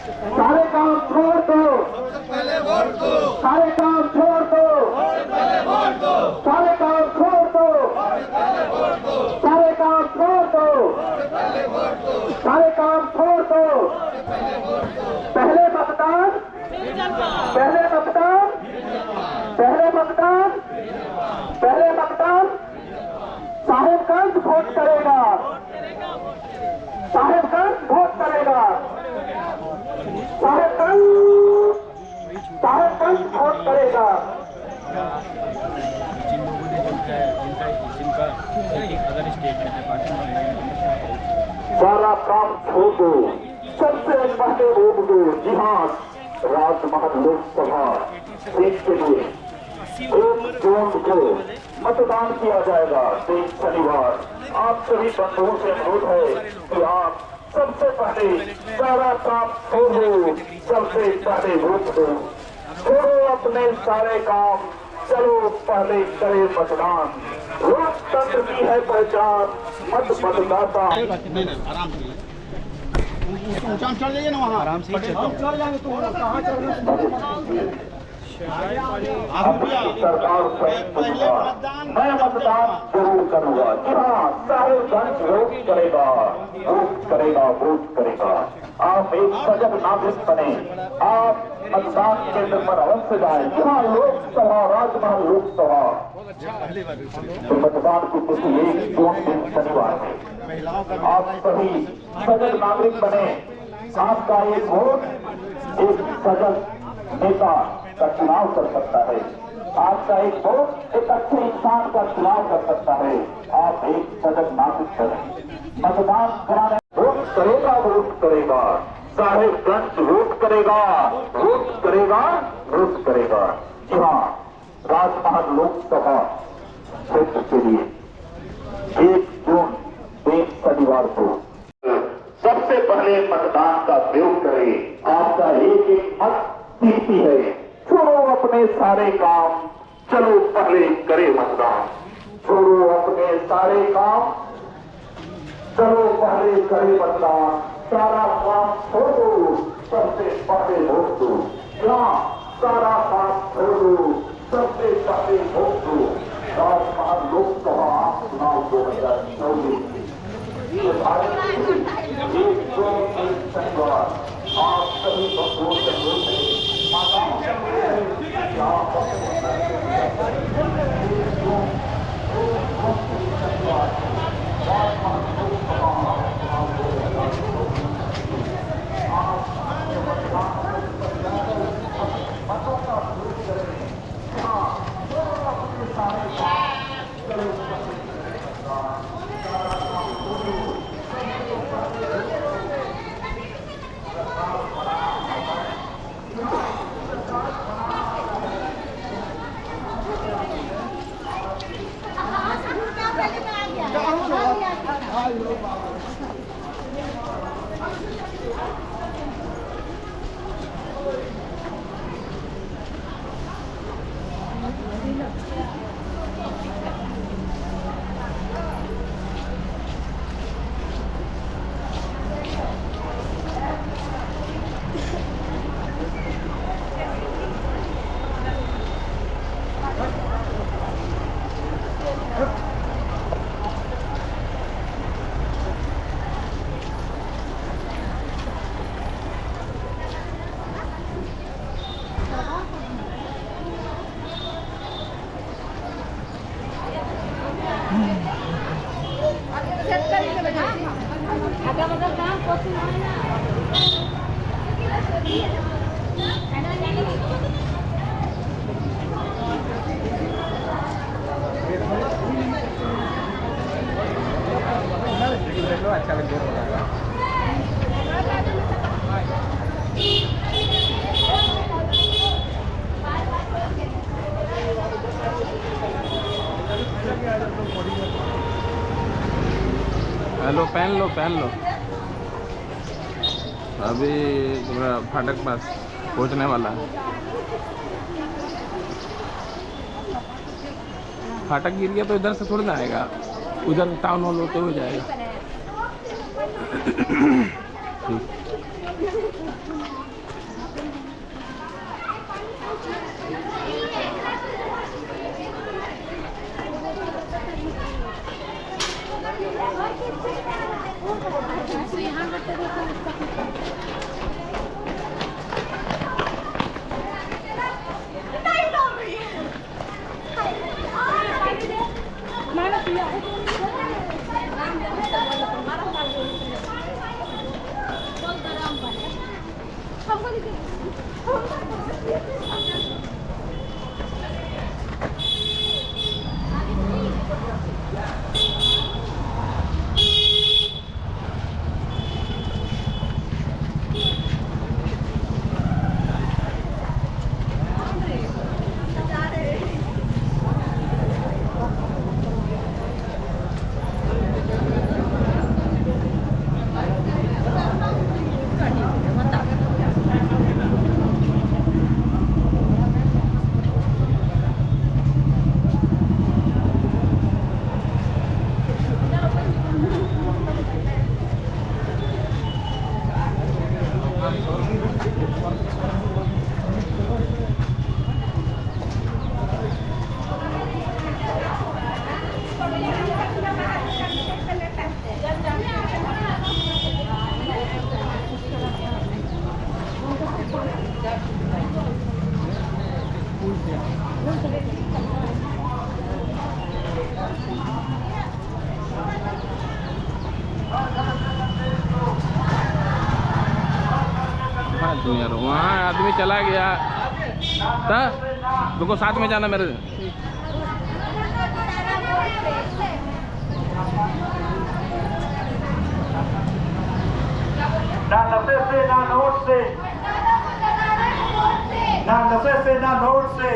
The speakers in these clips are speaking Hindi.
सारे काम छोड़ दो, सारे काम छोड़ दो, सारे काम छोड़ दो, सारे काम छोड़ दो, सारे काम छोड़ दो। पहले मतदान, पहले मतदान, पहले मतदान, पहले मतदान साहेबगंज वोट करेगा, साहेबगंज वोट करेगा, साहेबगंज वोट करेगा। सारा काम छोड़ दो, सबसे पहले वोट दो। जी हाँ, राजमहल लोकसभा सीट के लिए 1 जून को मतदान किया जाएगा, 3 शनिवार। आप सभी बंधुओं से अनुरोध है कि आप सबसे पहले सारा काम छोड़ो, सबसे पहले वोट दो। छोड़ो अपने सारे काम, चलो पहले करे मतदान। लोकतंत्र की है पहचान, मत मतदाता। आराम से ऊंचा चढ़ जाइए ना, वहाँ आराम से चढ़ जाएंगे। तो कहाँ चढ़ सरकार मैं मतदान जरूर करूंगा। जी हाँ, साहेबगंज वोट करेगा, वोट करेगा, वोट करेगा। आप एक सजग नागरिक बने, आप मतदान केंद्र पर अवश्य जाए। जी हाँ, लोकसभा, राजमहल लोकसभा तो मतदान की तिथि 1 जून दिन शनिवार है। आप सभी सजग नागरिक बने, आपका एक वोट एक सजग नेता का चुनाव कर सकता है। आपका एक वोट एक अच्छे इंसान का चुनाव कर सकता है। आप एक सजग नागरिक करें, मतदान कराने वोट करेगा, वोट करेगा, साहेबगंज वोट करेगा, वोट करेगा, वोट करेगा। जी हाँ, राजमहल लोकसभा क्षेत्र के लिए 1 जून 3 शनिवार को सबसे पहले मतदान का प्रयोग करें। आपका एक एक मत कीमती है। छोड़ो अपने सारे काम, चलो पहले करे मतदान। छोड़ो अपने सारे काम, चलो पहले करे मतदान। सारा काम छोड़ो, सबसे पहले वोट दो। यहाँ सारा काम छोड़ो, सबसे पहले वोट दो। राजमहल लोकसभा चुनाव 2024 शनिवार आप सभी बंधुओं से अनुरोध है, माताओं से अनुरोध है कि आप अच्छा लग रहा हेलो, पहन लो पहन लो। अभी तुम्हारा फाटक पास पहुंचने वाला है। फाटक गिर गया तो इधर से थोड़ी ना आएगा, उधर टाउन हॉल होते हुए जाएगा। ठीक। यार वहाँ आदमी चला गया था, रुको साथ में जाना मेरे। ना नफे से ना नोट से, ना नफे से ना नोट से,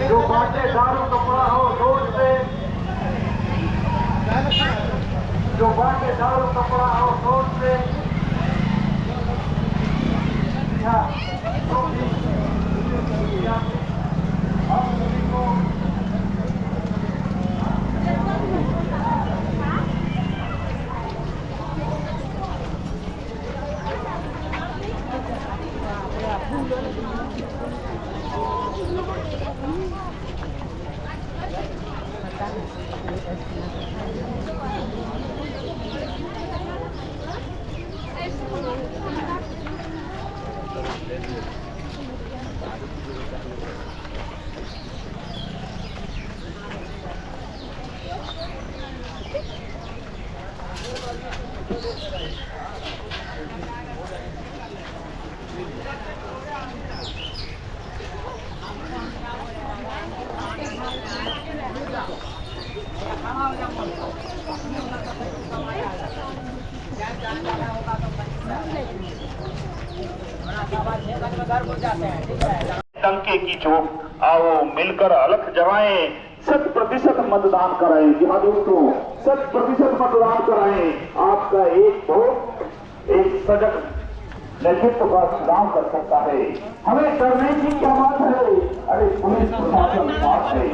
जो बांटे दारू कपड़ा हो नोट से, जो बांटे दारू कपड़ा हो नोट से, आप सभी को टंके की चोट आओ मिलकर अलख जमाएं, 100% मतदान कराएं। जी हाँ दोस्तों, 100% मतदान कराएं। आपका एक वोट एक सजग नेतृत्व का चुनाव कर सकता है। हमें डरने की क्या बात है? अरे पुलिस प्रशासन साथ है।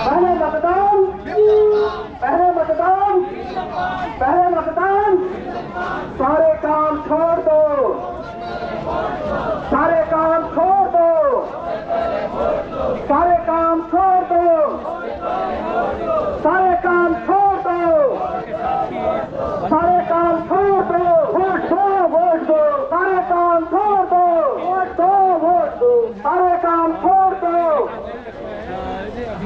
पहले मतदान, पहले मतदान, पहले मतदान, सारे काम छोड़ दो, सारे काम छोड़ दो, सारे काम छोड़ दो, सारे काम छोड़ दो, सारे काम छोड़ दो, वोट दो, वोट दो, सारे काम छोड़ दो, वोट दो, वोट दो, सारे काम छोड़ दो।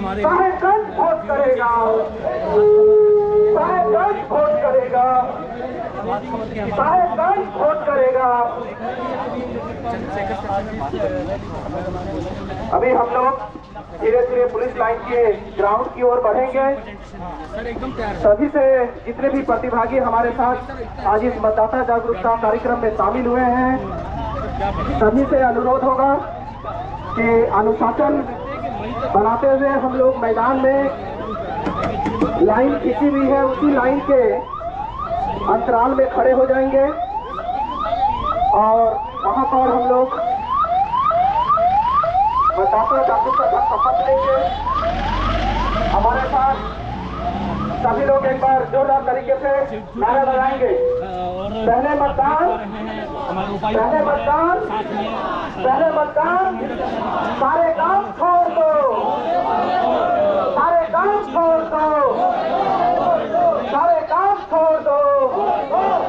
साहेबगंज वोट करेगा, साहेबगंज वोट करेगा, साहेबगंज वोट करेगा। अभी हम लोग धीरे धीरे पुलिस लाइन के ग्राउंड की ओर बढ़ेंगे। सभी से जितने भी प्रतिभागी हमारे साथ आज इस मतदाता जागरूकता कार्यक्रम में शामिल हुए हैं, सभी से अनुरोध होगा कि अनुशासन बनाते हुए हम लोग मैदान में लाइन खींची हुई है उसी लाइन के अंतराल में खड़े हो जाएंगे और वहां पर हम लोग मतदाता जागरूकता का शपथ लेंगे। हमारे साथ सभी लोग एक बार जोरदार तरीके से नारा लगाएंगे। पहले मतदान, पहले मतदान, पहले मतदान, सारे काम छोड़ दो, सारे काम छोड़ दो, सारे काम छोड़ दो,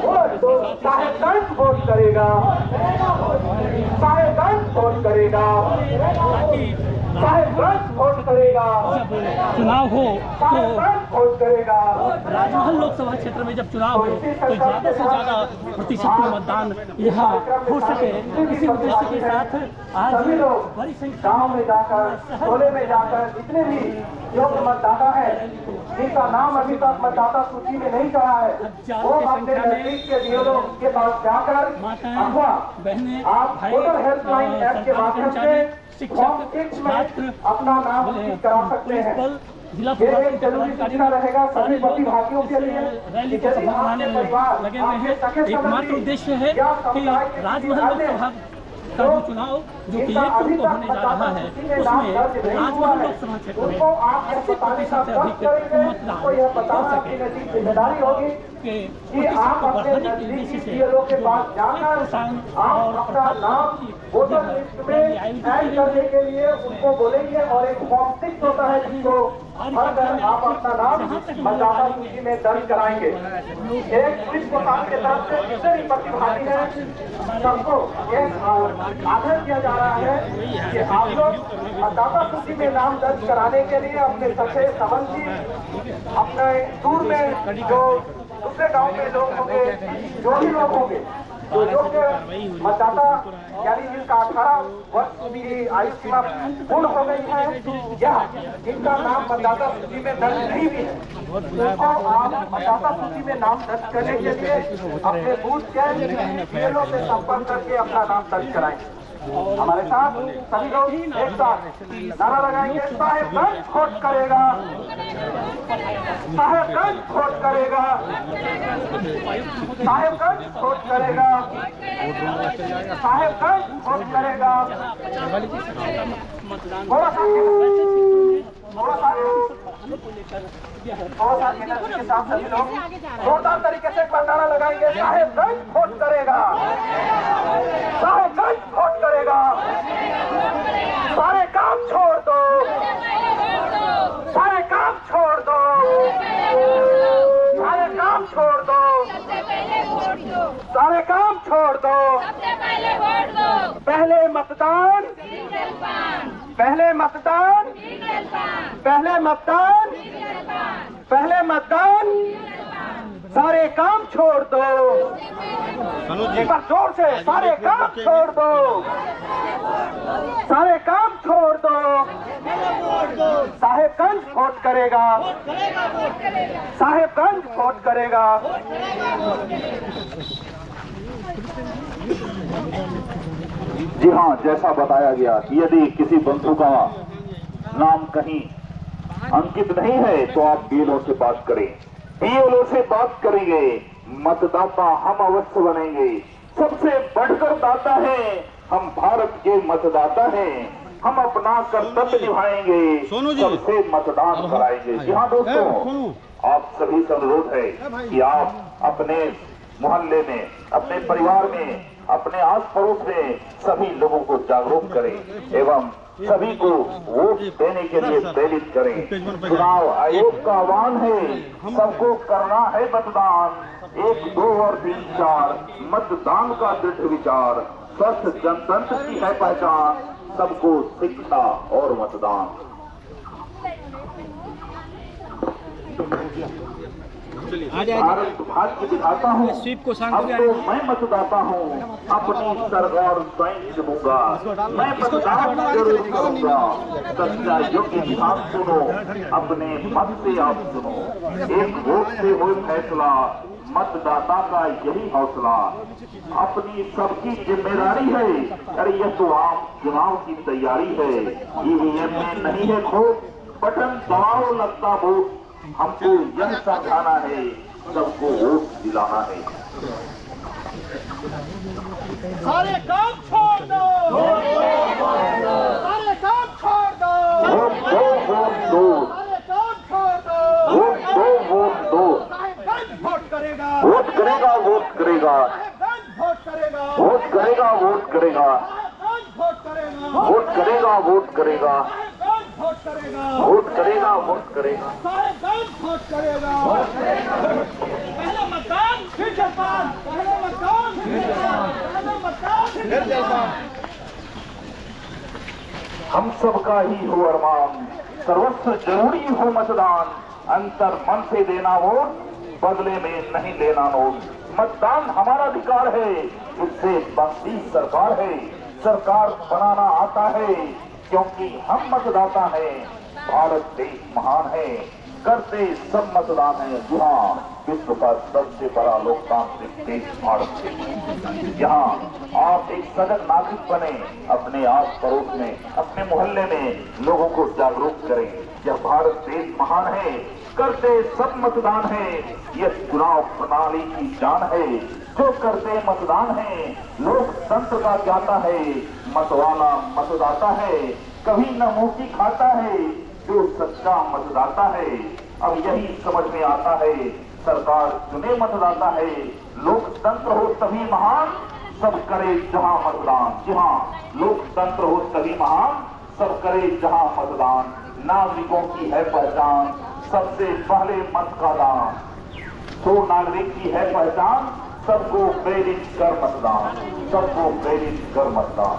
वोट दो। साहेबगंज वोट करेगा, साहेबगंज वोट करेगा, साहेबगंज वोट करेगा, चुनाव हो तो साहेबगंज वोट करेगा। राजमहल लोकसभा क्षेत्र में जब चुनाव हो तो ज्यादा से ज्यादा प्रतिशत में मतदान यहाँ हो सके, इसी उद्देश्य के साथ आज सभी लोग बड़ी संख्या गांव में जाकर, टोले में जाकर, जितने भी योग्य मतदाता है जिनका नाम अभी तक मतदाता सूची में नहीं चढ़ा है, वो अपने नजदीक के बीएलओ के पास जाकर अथवा आप वोटर हेल्पलाइन ऐप के माध्यम से फॉर्म 6 में अपना नाम सूचित करा सकते हैं। जिला ये एक जरूरी सूचना रहेगा सभी प्रतिभागियों के लिए। रैली को सफल बनाने में लगे हुए हैं। एकमात्र उद्देश्य है कि राजमहल लोकसभा का जो चुनाव जो कि 1 जून को होने जा रहा है उसमें राजमहल लोकसभा क्षेत्र में 80% से अधिक मतदान हो सके। जिम्मेदारी होगी कि आप अपने नजदीकी बीएलओ के पास जाकर आप अपना नाम वोटर लिस्ट में ऐड करने के लिए उनको बोलेंगे और एक फॉर्म 6 होता है जिसको भरकर आप अपना नाम मतदाता सूची में दर्ज कराएंगे। एक पुलिस प्रशासन के तरफ से जितने भी प्रतिभागी हैं सबको एक आग्रह किया जा रहा है कि आप लोग मतदाता सूची में नाम दर्ज कराने के लिए अपने सगे संबंधी, अपने दूर में जो दूसरे गांव में लोग होंगे, जो भी लोग होंगे जो योग्य मतदाता यानी जिनका 18 वर्ष की आयु सीमा पूर्ण हो गई है या जिनका नाम मतदाता सूची में दर्ज नहीं भी है, उनको आप मतदाता सूची में नाम दर्ज करने के लिए अपने बूथ के बीएलओ से संपर्क करके अपना नाम दर्ज कराएं। हमारे साथ सभी लोग एक साथ नारा लगाएंगे, साहेबगंज वोट करेगा, साहेबगंज वोट करेगा, साहेबगंज वोट करेगा, साहेबगंज वोट करेगा। थोड़ा सा एनर्जी के साथ सभी लोग जोरदार तरीके से एक बार नारा लगाएंगे, साहेबगंज वोट करेगा, साहेबगंज वोट करेगा, सारे काम छोड़ दो, सारे काम छोड़ दो, सारे काम छोड़ दो, सारे काम छोड़ दो, पहले मतदान, पहले मतदान, पहले मतदान, पहले मतदान, सारे काम छोड़ दो। एक बार जोर से, सारे काम छोड़ दो, सारे काम छोड़ दो। साहेबगंज वोट करेगा, साहेबगंज वोट करेगा। जी हाँ, जैसा बताया गया कि यदि किसी बंधु का नाम कहीं अंकित नहीं है तो आप बीएलओ से बात करें, बीएलओ से बात करेंगे, मतदाता हम अवश्य बनेंगे। सबसे बढ़कर दाता है, हम भारत के मतदाता हैं, हम अपना कर्तव्य निभाएंगे, सबसे मतदान कराएंगे। जी हाँ दोस्तों, आप सभी से अनुरोध है कि आप अपने मोहल्ले में, अपने परिवार में, अपने आस पड़ोस में सभी लोगों को जागरूक करें एवं सभी को वोट देने के लिए प्रेरित करें। चुनाव आयोग का आह्वान है, सबको करना है मतदान। 1, 2 और 3, 4 मतदान का दृढ़ विचार, स्वस्थ जनतंत्र की है पहचान, सबको शिक्षा और मतदान। भारत भाग्य की विधाता हूँ, अब तो मैं मतदाता हूँ, अपनी सरकार स्वयं चुनूंगा, मैं मतदान जरूर करूंगा। सच्चा योग्य विधान सुनो, अपने मत से आप सुनो, एक वोट से हो फैसला, मतदाता का यही हौसला। अपनी सबकी जिम्मेदारी है, अरे यह तो आम चुनाव की तैयारी है। ईवीएम में नहीं है खोट, बटन दबाओ लगता वोट, हमको यह समझाना है, सबको वोट दिलाना है। सारे काम छोड़ दो, सारे काम छोड़ दो, वोट दो, वोट दो, सारे काम छोड़ दो, वोट दो, वोट दो, साहेबगंज वोट करेगा, वोट करेगा, वोट वोट करेगा, वोट करेगा, वोट करेगा, वोट करेगा, वोट करेगा, वोट करेगा, वोट करेगा, वोट करेगा, वोट करेगा, वोट करेगा, वोट करेगा। पहला मतदान फिर जलपान, पहला मतदान फिर जलपान, पहला मतदान फिर जलपान। हम सबका ही हो अरमान, सर्वस्व जरूरी हो मतदान, अंतर मन से देना वोट, बदले में नहीं लेना नोट। मतदान हमारा अधिकार है, इससे बनती सरकार है, सरकार बनाना आता है, क्योंकि हम मतदाता हैं। भारत देश महान है, करते सब मतदान है। यहाँ विश्व का सबसे बड़ा लोकतांत्रिक देश भारत है। यहाँ आप एक सजग नागरिक बने, अपने आस पड़ोस में, अपने मोहल्ले में लोगों को जागरूक करें। यह भारत देश महान है, करते सब मतदान है। यह चुनाव प्रणाली की जान है, जो करते मतदान है। लोकतंत्र का ज्ञाता है, मतवाला मतदाता है, कभी न मोती खाता है, जो सच्चा मतदाता है। अब यही समझ में आता है, सरकार चुने मतदाता है। लोकतंत्र हो तभी महान, सब करे जहां मतदान। जी हाँ, लोकतंत्र हो तभी महान, सब करे जहां मतदान। नागरिकों की है पहचान, सबसे पहले मत का दान। तो नागरिक की है पहचान, सबको प्रेरित कर मतदान, सबको प्रेरित कर मतदान।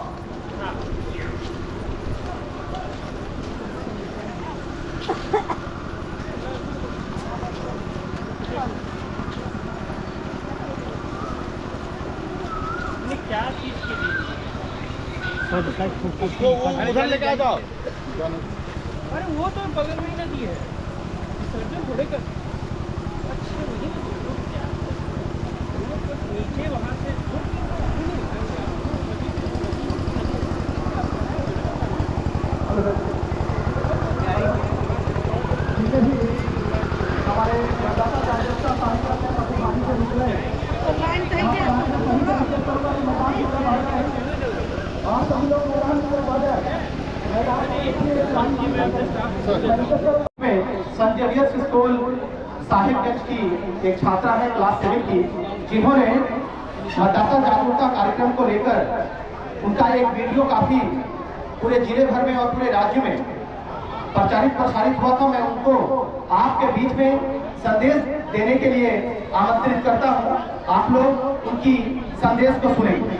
क्या चीज के लिए उधर लेके आ जाओ। अरे वो तो बगल में ही नदी है, सर्जन थोड़े कर। अच्छा नीचे वहां से संत जेवियर्स स्कूल साहिबगंज की एक छात्रा है क्लास 7 की, जिन्होंने मतदाता जागरूकता कार्यक्रम को लेकर उनका एक वीडियो काफी पूरे जिले भर में और पूरे राज्य में प्रसारित हुआ था। मैं उनको आपके बीच में संदेश देने के लिए आमंत्रित करता हूं। आप लोग उनकी संदेश को सुनेंगे।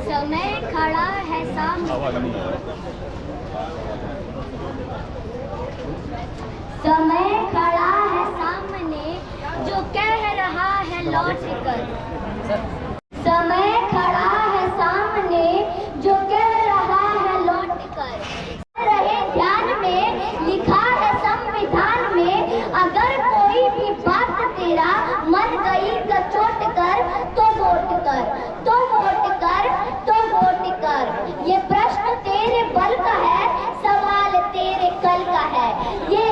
समय खड़ा है सामने, समय खड़ा है सामने, जो कह रहा है लौट कर। समय खड़ा है सामने, जो कह रहा है लौट कर। रहे ध्यान में, लिखा है संविधान में, अगर कोई भी बात तेरा मन गई कचोट कर, तो वोट कर, तो वोट कर, तो वोट कर। ये प्रश्न तेरे बल का है, सवाल तेरे कल का है। ये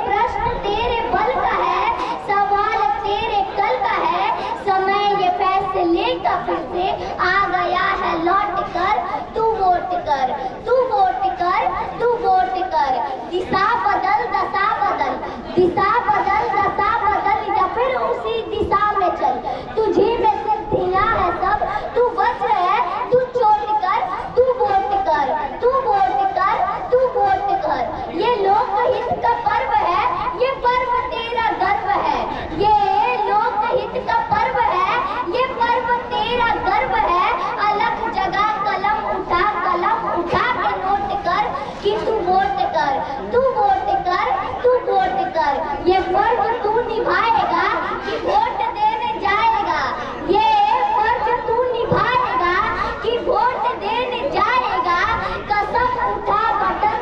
प्रश्न तेरे बल का है, सवाल तेरे कल का है। समय ये फैसले का फिर से आ गया है लौट कर। तू वोट कर, तू वोट कर, तू वोट कर। दिशा बदल, दशा बदल, दिशा बदल, दशा बदल, या फिर उसी दिशा में चल। तुझी में सिद्धियां है सब, तू बच है, तू चोट कर, तू वोट कर, तू वोट कर, तू वोट कर। ये लोकहित का पर्व है, ये पर्व तेरा गर्व है। ये लोकहित का पर्व है, ये पर्व तेरा गर्व है। अलग जगह कलम उठा के नोट कर कि तू वोट कर, तू वोट कर, तू वोट कर। ये फर्ज तू निभाएगा कि वोट देने जाएगा। ये फर्ज तू निभाएगा कि वोट देने जाएगा। कसम उठा, बटन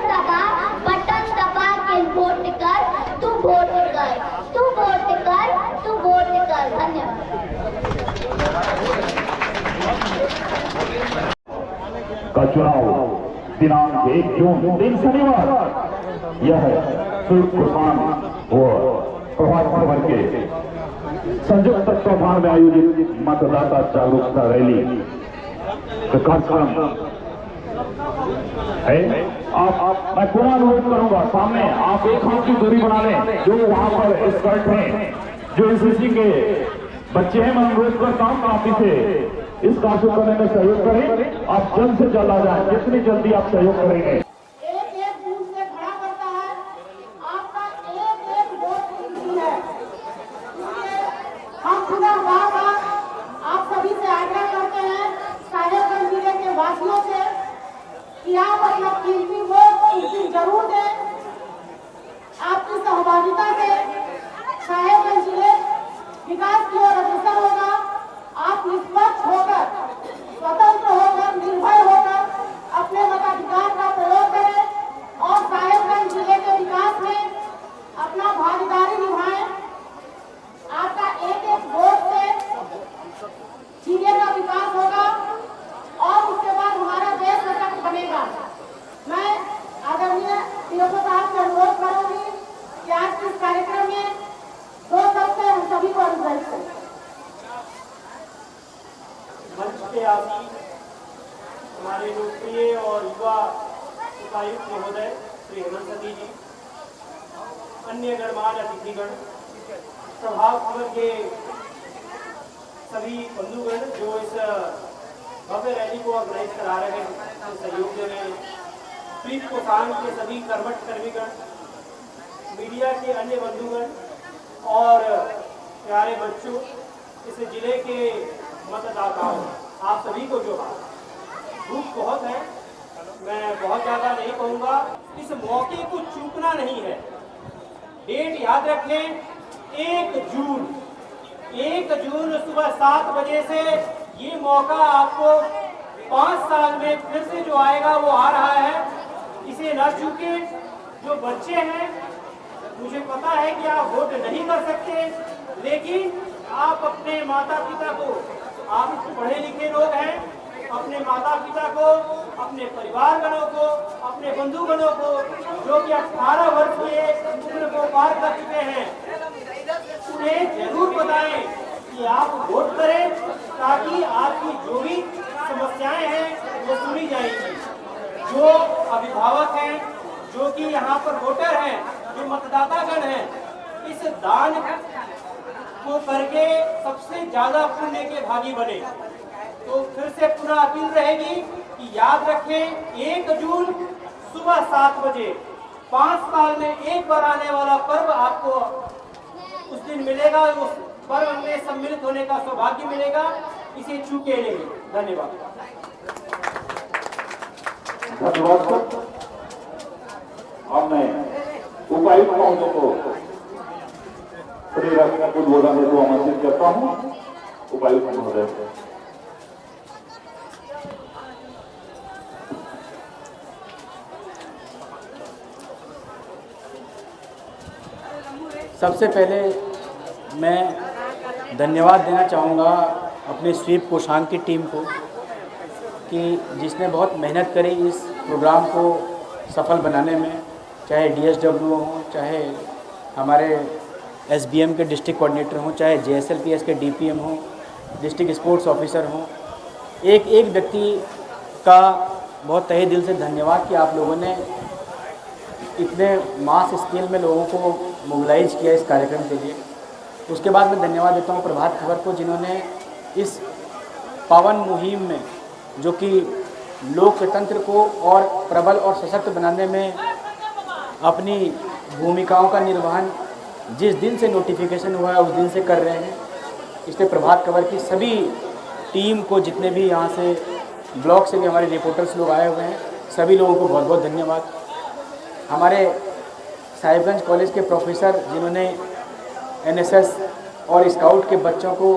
दबा के वोट कर, तू वोट कर, तू वोट कर, तू वोट कर। धन्यवाद। का चुनाव दिनांक 1 जून दिन शनिवार, यह शुल्क तूफान व प्रभात खबर के संयुक्त तत्वाधान में आयोजित मतदाता जागरूकता रैली का कार्यक्रम है। आप मैं पुनः अनुरोध करूंगा, सामने आप एक हाथ की दूरी बना लें। जो वहां पर स्कर्ट हैं, जो एनसीसी के बच्चे हैं, मैं अनुरोध करता हूं काफी से इस कार्य को करने में सहयोग करें। आप जल्द से जल्द आ जाए, जितनी जल्दी आप सहयोग करेंगे। एक एक बूथ से खड़ा करता है, आपका एक एक वोट कीमती है। इसलिए हम पुनः बार-बार आप सभी से आग्रह करते हैं, साहेबगंज जिले के वासियों से, कि आप अपना कीमती वोट जरूर दें। आपकी सहभागिता से साहेबगंज जिले विकास की ओर अग्रसर होगा। आप निष्पक्ष होकर, स्वतंत्र होकर, निर्भय होकर अपने मताधिकार का प्रयोग करें और साहेबगंज जिले के विकास में अपना भागीदारी निभाएं। आपका एक एक वोट से जिले का विकास होगा और उसके बाद हमारा देश सशक्त बनेगा। मैं आदरणीय डीएफओ साहब से अनुरोध करूंगी कि आज के इस कार्यक्रम में 2 शब्द से हम सभी को अनुरोध करें। मंच के आसीन हमारे लोकप्रिय और युवा उपायुक्त महोदय श्री हेमंत सती जी, अन्य गणमान्य अतिथिगण, प्रभाव खबर के सभी बंधुगण जो इस भव्य रैली को ऑर्गेनाइज करा रहे हैं, सहयोग दे रहे हैं, स्वीप कोषांग के सभी कर्मठ कर्मीगण, मीडिया के अन्य बंधुगण और प्यारे बच्चों, इस जिले के मतदाताओं, आप सभी को जो भूख बहुत है, मैं बहुत ज़्यादा नहीं कहूँगा। इस मौके को चूकना नहीं है। डेट याद रखें, 1 जून सुबह 7 बजे से ये मौका आपको 5 साल में फिर से जो आएगा वो आ रहा है, इसे न चूके। जो बच्चे हैं, मुझे पता है कि आप वोट नहीं कर सकते, लेकिन आप अपने माता पिता को, आप पढ़े लिखे लोग हैं, अपने माता पिता को, अपने परिवारगणों को, अपने बंधुगणों को जो कि 18 वर्ष की उम्र को पार कर चुके हैं, उन्हें जरूर बताएं कि आप वोट करें, ताकि आपकी जो भी समस्याएं हैं वो सुनी जाएंगी। जो अभिभावक हैं, जो कि यहाँ पर वोटर हैं, जो मतदातागण हैं, इस दान को करके सबसे ज्यादा पुण्य के भागी बने। तो फिर से पुनः अपील रहेगी कि याद रखें, 1 जून सुबह 7 बजे 5 साल में एक बार आने वाला पर्व आपको उस दिन मिलेगा, उस पर्व में सम्मिलित होने का सौभाग्य मिलेगा, इसे चूके नहीं। धन्यवाद। धन्यवाद। अब मैं उपायुक्त महोदय को कुछ बोलने हेतु आमंत्रित करता हूँ। उपायुक्त महोदय, सबसे पहले मैं धन्यवाद देना चाहूँगा अपने स्वीप कोषांग की टीम को, कि जिसने बहुत मेहनत करी इस प्रोग्राम को सफल बनाने में, चाहे डीएसडब्ल्यू हो, चाहे हमारे एसबीएम के डिस्ट्रिक्ट कोऑर्डिनेटर हों, चाहे जेएसएलपीएस के डीपीएम हों, डिस्ट्रिक्ट स्पोर्ट्स ऑफिसर हों। एक एक व्यक्ति का बहुत तहे दिल से धन्यवाद कि आप लोगों ने इतने मास स्केल में लोगों को मोबिलाइज किया इस कार्यक्रम के लिए। उसके बाद मैं धन्यवाद देता हूँ प्रभात खबर को, जिन्होंने इस पावन मुहिम में, जो कि लोकतंत्र को और प्रबल और सशक्त बनाने में अपनी भूमिकाओं का निर्वहन जिस दिन से नोटिफिकेशन हुआ है उस दिन से कर रहे हैं। इसलिए प्रभात खबर की सभी टीम को, जितने भी यहाँ से ब्लॉक से भी हमारे रिपोर्टर्स लोग आए हुए हैं, सभी लोगों को बहुत बहुत धन्यवाद। हमारे साहिबगंज कॉलेज के प्रोफेसर, जिन्होंने एनएसएस और स्काउट के बच्चों को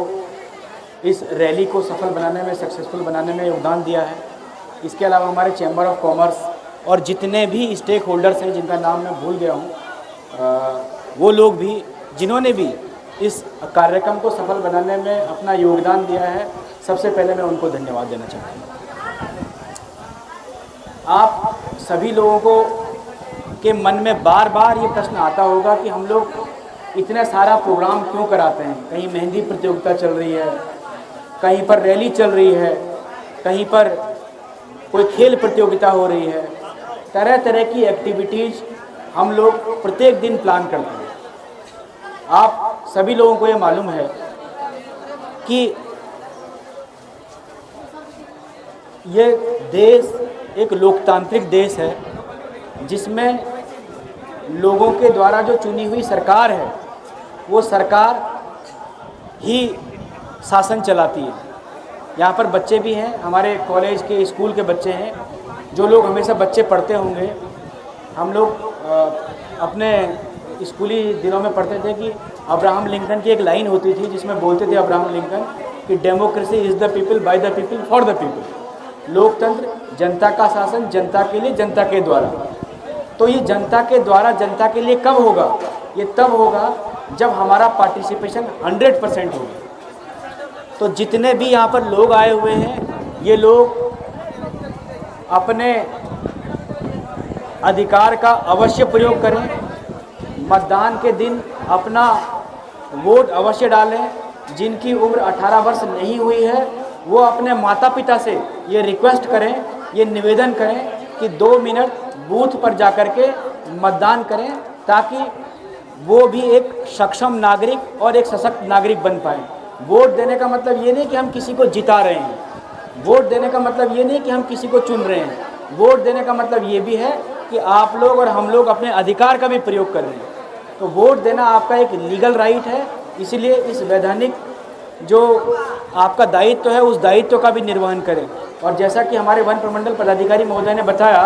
इस रैली को सफल बनाने में, सक्सेसफुल बनाने में योगदान दिया है। इसके अलावा हमारे चैम्बर ऑफ कॉमर्स और जितने भी स्टेक होल्डर्स हैं, जिनका नाम मैं भूल गया हूँ, वो लोग भी, जिन्होंने भी इस कार्यक्रम को सफल बनाने में अपना योगदान दिया है, सबसे पहले मैं उनको धन्यवाद देना चाहता हूँ। आप सभी लोगों को के मन में बार बार ये प्रश्न आता होगा कि हम लोग इतना सारा प्रोग्राम क्यों कराते हैं। कहीं मेहंदी प्रतियोगिता चल रही है, कहीं पर रैली चल रही है, कहीं पर कोई खेल प्रतियोगिता हो रही है, तरह तरह की एक्टिविटीज़ हम लोग प्रत्येक दिन प्लान करते हैं। आप सभी लोगों को ये मालूम है कि ये देश एक लोकतांत्रिक देश है जिसमें लोगों के द्वारा जो चुनी हुई सरकार है वो सरकार ही शासन चलाती है। यहाँ पर बच्चे भी हैं, हमारे कॉलेज के स्कूल के बच्चे हैं, जो लोग हमेशा बच्चे पढ़ते होंगे। हम लोग अपने स्कूली दिनों में पढ़ते थे कि अब्राहम लिंकन की एक लाइन होती थी जिसमें बोलते थे अब्राहम लिंकन कि democracy is the people, by the people, for the people. लोकतंत्र जनता का शासन, जनता के लिए, जनता के द्वारा। तो ये जनता के द्वारा जनता के लिए कब होगा? ये तब होगा जब हमारा पार्टिसिपेशन 100% होगा। तो जितने भी यहाँ पर लोग आए हुए हैं, ये लोग अपने अधिकार का अवश्य प्रयोग करें। मतदान के दिन अपना वोट अवश्य डालें। जिनकी उम्र 18 वर्ष नहीं हुई है वो अपने माता पिता से ये रिक्वेस्ट करें, ये निवेदन करें कि 2 मिनट बूथ पर जाकर के मतदान करें, ताकि वो भी एक सक्षम नागरिक और एक सशक्त नागरिक बन पाए। वोट देने का मतलब ये नहीं कि हम किसी को जिता रहे हैं। वोट देने का मतलब ये नहीं कि हम किसी को चुन रहे हैं। वोट देने का मतलब ये भी है कि आप लोग और हम लोग अपने अधिकार का भी प्रयोग कर रहे हैं। तो वोट देना आपका एक लीगल राइट है, इसलिए इस वैधानिक जो आपका दायित्व है उस दायित्व का भी निर्वहन करें। और जैसा कि हमारे वन प्रमंडल पदाधिकारी महोदय ने बताया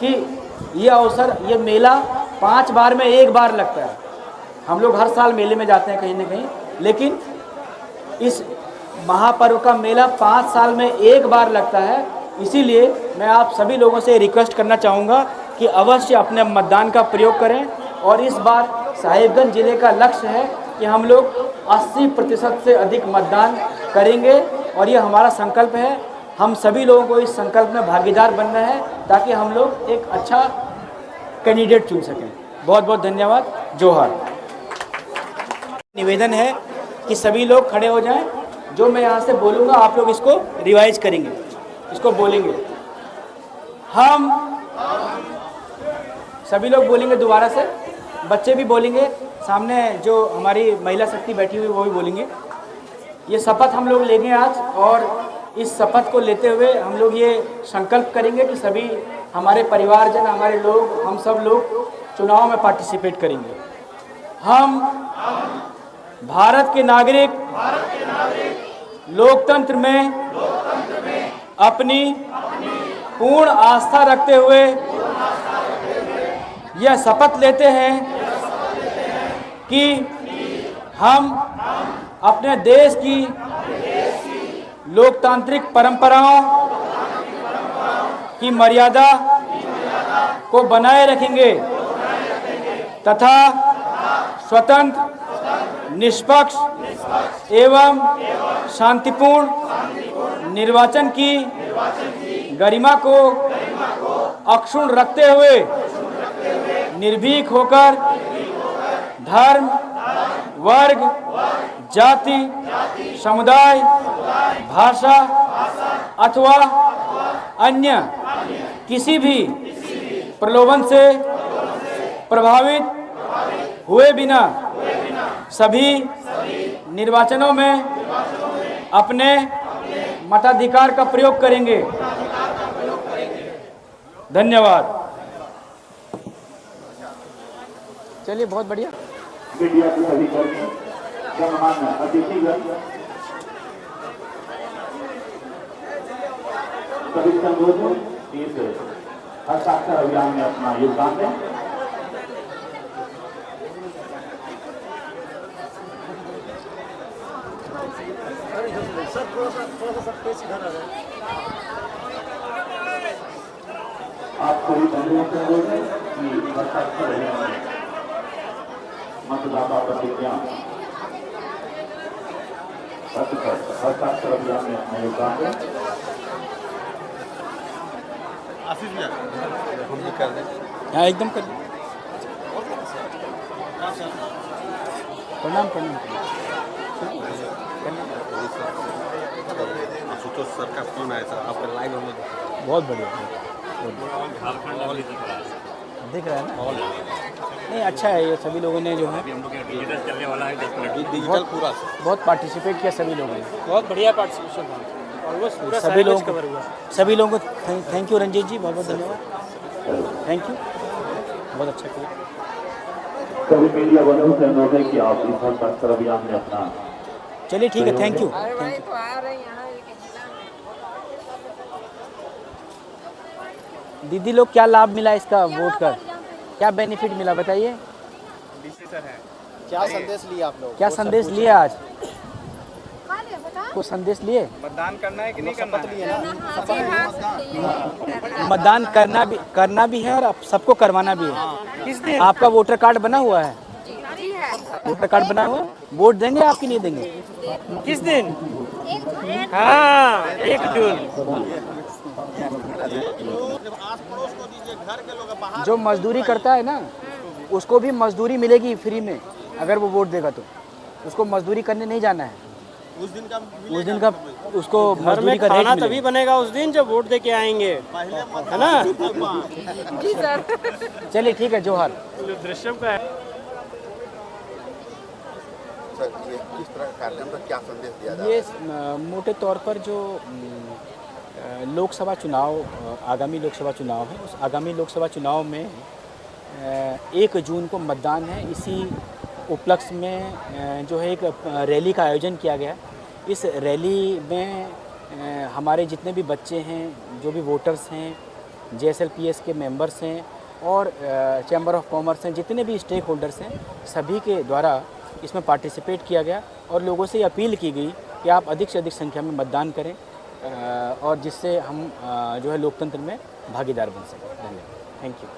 कि ये अवसर, ये मेला 5 बार में 1 बार लगता है। हम लोग हर साल मेले में जाते हैं कहीं ना कहीं, लेकिन इस महापर्व का मेला 5 साल में 1 बार लगता है। इसीलिए मैं आप सभी लोगों से रिक्वेस्ट करना चाहूँगा कि अवश्य अपने मतदान का प्रयोग करें। और इस बार साहिबगंज जिले का लक्ष्य है कि हम लोग 80% से अधिक मतदान करेंगे और ये हमारा संकल्प है। हम सभी लोगों को इस संकल्प में भागीदार बनना है ताकि हम लोग एक अच्छा कैंडिडेट चुन सकें। बहुत बहुत धन्यवाद। जोहार। निवेदन है कि सभी लोग खड़े हो जाएं। जो मैं यहाँ से बोलूँगा आप लोग इसको रिवाइज करेंगे, इसको बोलेंगे। हम सभी लोग बोलेंगे दोबारा से, बच्चे भी बोलेंगे, सामने जो हमारी महिला शक्ति बैठी हुई वो भी बोलेंगे। ये शपथ हम लोग लेंगे आज, और इस शपथ को लेते हुए हम लोग ये संकल्प करेंगे कि सभी हमारे परिवारजन, हमारे लोग, हम सब लोग चुनाव में पार्टिसिपेट करेंगे। हम भारत के नागरिक लोकतंत्र में अपनी पूर्ण आस्था रखते हुए यह शपथ लेते हैं कि हम अपने देश की लोकतांत्रिक परंपराओं की मर्यादा को बनाए रखेंगे तथा स्वतंत्र, निष्पक्ष एवं शांतिपूर्ण निर्वाचन की गरिमा को अक्षुण्ण रखते हुए निर्भीक होकर धर्म, वर्ग, जाति, समुदाय, भाषा अथवा अन्य किसी भी प्रलोभन से प्रभावित हुए बिना सभी निर्वाचनों में अपने मताधिकार का प्रयोग करेंगे। धन्यवाद। चलिए, बहुत बढ़िया। मीडिया के सभी कर्मी, गणमान्य अतिथिगण, सभी संगठन इस हस्ताक्षर अभियान में अपना योगदान दें। आप सभी संगठन की हस्ताक्षर अभियान में मतदाता प्रतिज्ञा हस्ताक्षर अभियान में अपना योगदान दें। हाँ, एकदम कर दें। प्रणाम प्रणाम। आशुतोष सर का फोन आया सर, आपका लाइव हम लोग बहुत बढ़िया दिख रहा है ना। नहीं अच्छा है, ये सभी लोगों ने जो है डिजिटल पूरा बहुत पार्टिसिपेट किया सभी लोगों ने। बहुत बढ़िया पार्टिसिपेशन था, ऑलमोस्ट पूरा सभी लोगों कवर हुआ। सभी लोगों को थैंक यू रंजीत जी, बहुत बहुत धन्यवाद, थैंक यू, बहुत अच्छा किया। सभी मीडिया बंधु से अनुरोध है कि आप इस हस्ताक्षर अभियान में अपना चलिए ठीक है, थैंक यू। दीदी लोग क्या लाभ मिला इसका वोट का, क्या बेनिफिट मिला बताइए? क्या संदेश लिया आप लोग? क्या संदेश लिए आज? को संदेश लिए? मतदान करना है कि नहीं करना है? मतदान करना भी है और आप सबको करवाना भी है। किस दिन? आपका वोटर कार्ड बना हुआ है? वोटर कार्ड बना हुआ है? वोट देंगे आपकी नहीं देंगे? किस दिन? हाँ, 1 जून। जो मजदूरी करता है ना, उसको भी मजदूरी मिलेगी फ्री में, अगर वो वोट देगा तो। उसको मजदूरी करने नहीं जाना है, उस दिन का उसको घर में खाना तभी बनेगा उस दिन जब वोट दे के आएंगे, है ना? जी सर। चलिए ठीक है, जोहार। दृश्यम का है। सर, ये किस तरह का कार्यक्रम पर क्या संदेश दिया जाए? ये मोटे तौर पर जो लोकसभा चुनाव, आगामी लोकसभा चुनाव है, उस आगामी लोकसभा चुनाव में 1 जून को मतदान है। इसी उपलक्ष्य में जो है एक रैली का आयोजन किया गया। इस रैली में हमारे जितने भी बच्चे हैं, जो भी वोटर्स हैं, JSLPS के मेंबर्स हैं और चैम्बर ऑफ कॉमर्स हैं, जितने भी स्टेक होल्डर्स हैं, सभी के द्वारा इसमें पार्टिसिपेट किया गया और लोगों से अपील की गई कि आप अधिक से अधिक संख्या में मतदान करें और जिससे हम जो है लोकतंत्र में भागीदार बन सकें। धन्यवाद, थैंक यू।